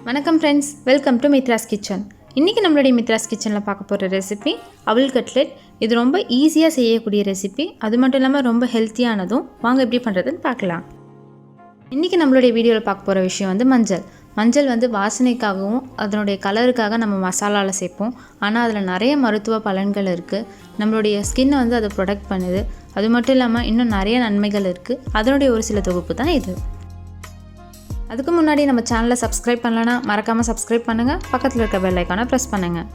வணக்கம் friends, welcome to Mithras kitchen. இன்றைக்கி நம்மளுடைய மித்ராஸ் கிச்சனில் பார்க்க போகிற ரெசிபி அவல் கட்லெட். இது ரொம்ப ஈஸியாக செய்யக்கூடிய ரெசிபி, அது மட்டும் இல்லாமல் ரொம்ப ஹெல்த்தியானதும். வாங்க எப்படி பண்ணுறதுன்னு பார்க்கலாம். இன்றைக்கி நம்மளுடைய வீடியோவில் பார்க்க போகிற விஷயம் மஞ்சள் வாசனைக்காகவும் அதனுடைய கலருக்காக நம்ம மசாலாவில் சேர்ப்போம். ஆனால் அதில் நிறைய மருத்துவ பலன்கள் இருக்குது. நம்மளுடைய ஸ்கின்னை அதை ப்ரொடெக்ட் பண்ணுது. அது மட்டும் இல்லாமல் இன்னும் நிறைய நன்மைகள் இருக்குது. அதனுடைய ஒரு சில தொகுப்பு தான் இது. அதுக்கு முன்னாடி நம்ம சேனலை சப்ஸ்கிரைப் பண்ணலன்னா மறக்காமல் சப்ஸ்கிரைப் பண்ணுங்கள். பக்கத்தில் இருக்க பெல் ஐக்கானை ப்ரெஸ் பண்ணுங்கள்.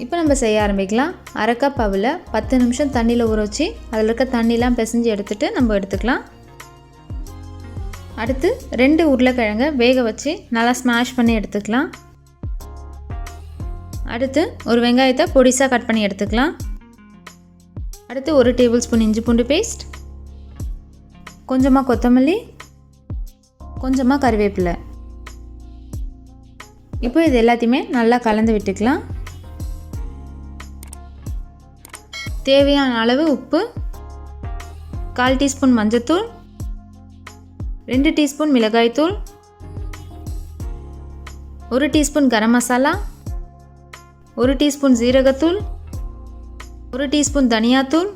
இப்போ நம்ம செய்ய ஆரம்பிக்கலாம். அரை கப் அவலை 10 நிமிஷம் தண்ணியில் ஊற வச்சு அதில் இருக்க தண்ணிலாம் பிசைஞ்சு எடுத்துகிட்டு நம்ம எடுத்துக்கலாம். அடுத்து 2 உருளைக்கிழங்கை வேக வச்சு நல்லா ஸ்மாஷ் பண்ணி எடுத்துக்கலாம். அடுத்து ஒரு வெங்காயத்தை பொடிசாக கட் பண்ணி எடுத்துக்கலாம். அடுத்து 1 டேபிள் ஸ்பூன் இஞ்சி பூண்டு பேஸ்ட், கொஞ்சமாக கொத்தமல்லி, கொஞ்சமாக கறிவேப்பிலை. இப்போ இது எல்லாத்தையுமே நல்லா கலந்து விட்டுக்கலாம். தேவையான அளவு உப்பு, 1/4 டீஸ்பூன் மஞ்சத்தூள், 2 டீஸ்பூன் மிளகாய்த்தூள், 1 டீஸ்பூன் கரம் மசாலா, 1 டீஸ்பூன் ஜீரகத்தூள், 1 டீஸ்பூன் தனியாத்தூள்,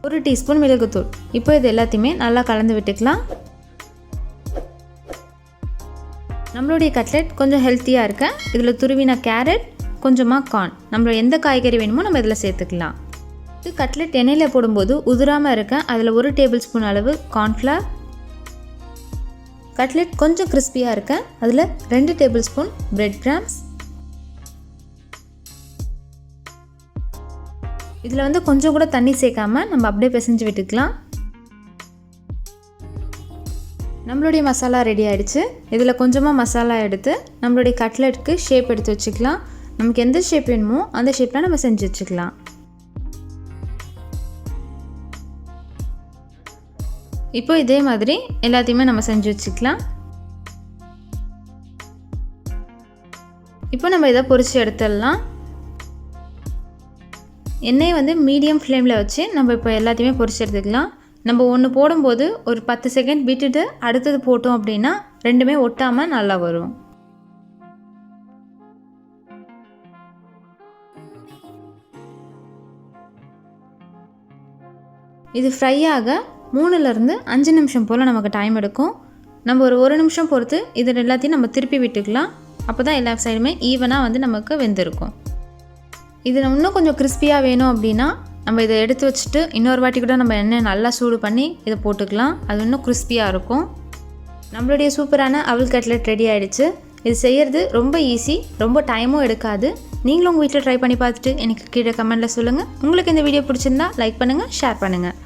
1 டீஸ்பூன் மிளகுத்தூள். இப்போ இது எல்லாத்தையுமே நல்லா கலந்து விட்டுக்கலாம். நம்மளுடைய கட்லெட் கொஞ்சம் ஹெல்த்தியாக இருக்க இதில் துருவின கேரட், கொஞ்சமாக கார்ன், நம்ம எந்த காய்கறி வேணுமோ நம்ம இதில் சேர்த்துக்கலாம். இது கட்லெட் எண்ணெயில் போடும்போது உதிராமல் இருக்க அதில் 1 டேபிள் ஸ்பூன் அளவு கார்ன்ஃப்ளவர். கட்லெட் கொஞ்சம் கிறிஸ்பியாக இருக்க அதில் 2 டேபிள் ஸ்பூன் பிரெட் கிராம்ஸ். இதில் கொஞ்சம் கூட தண்ணி சேர்க்காமல் நம்ம அப்படியே பிசைஞ்சு விட்டுக்கலாம். நம்மளுடைய மசாலா ரெடி ஆகிடுச்சு. இதில் கொஞ்சமாக மசாலா எடுத்து நம்மளுடைய கட்லெட்டுக்கு ஷேப் எடுத்து வச்சுக்கலாம். நமக்கு எந்த ஷேப் வேணுமோ அந்த ஷேப்பில் நம்ம செஞ்சு வச்சுக்கலாம். இப்போ இதே மாதிரி எல்லாத்தையுமே நம்ம செஞ்சு வச்சுக்கலாம். இப்போ நம்ம இதை பொரிச்சு எடுத்துடலாம். எண்ணெயை மீடியம் ஃப்ளேமில் வச்சு நம்ம இப்போ எல்லாத்தையுமே பொரிச்சு எடுத்துக்கலாம். நம்ம ஒன்று போடும்போது ஒரு 10 செகண்ட் விட்டுட்டு அடுத்தது போட்டோம் அப்படின்னா ரெண்டுமே ஒட்டாமல் நல்லா வரும். இது ஃப்ரை ஆக 3லேருந்து 5 நிமிஷம் போல் நமக்கு டைம் எடுக்கும். நம்ம ஒரு 1 நிமிஷம் பொறுத்து இது எல்லாத்தையும் நம்ம திருப்பி விட்டுக்கலாம். அப்போ தான் எல்லா சைடுமே ஈவனாக நமக்கு வெந்திருக்கும். இது இன்னும் கொஞ்சம் கிறிஸ்பியாக வேணும் அப்படின்னா நம்ம இதை எடுத்து வச்சுட்டு இன்னொரு வாட்டி கூட நம்ம எண்ணெய் நல்லா சூடு பண்ணி இதை போட்டுக்கலாம். அது இன்னும் கிறிஸ்பியாக இருக்கும். நம்மளுடைய சூப்பரான அவல் கட்லெட் ரெடி ஆகிடுச்சு. இது செய்கிறது ரொம்ப ஈஸி, ரொம்ப டைமும் எடுக்காது. நீங்களும் உங்கள் வீட்டில் ட்ரை பண்ணி பார்த்துட்டு எனக்கு கீழே கமெண்ட்டில் சொல்லுங்கள். உங்களுக்கு இந்த வீடியோ பிடிச்சிருந்தா லைக் பண்ணுங்கள், ஷேர் பண்ணுங்கள்.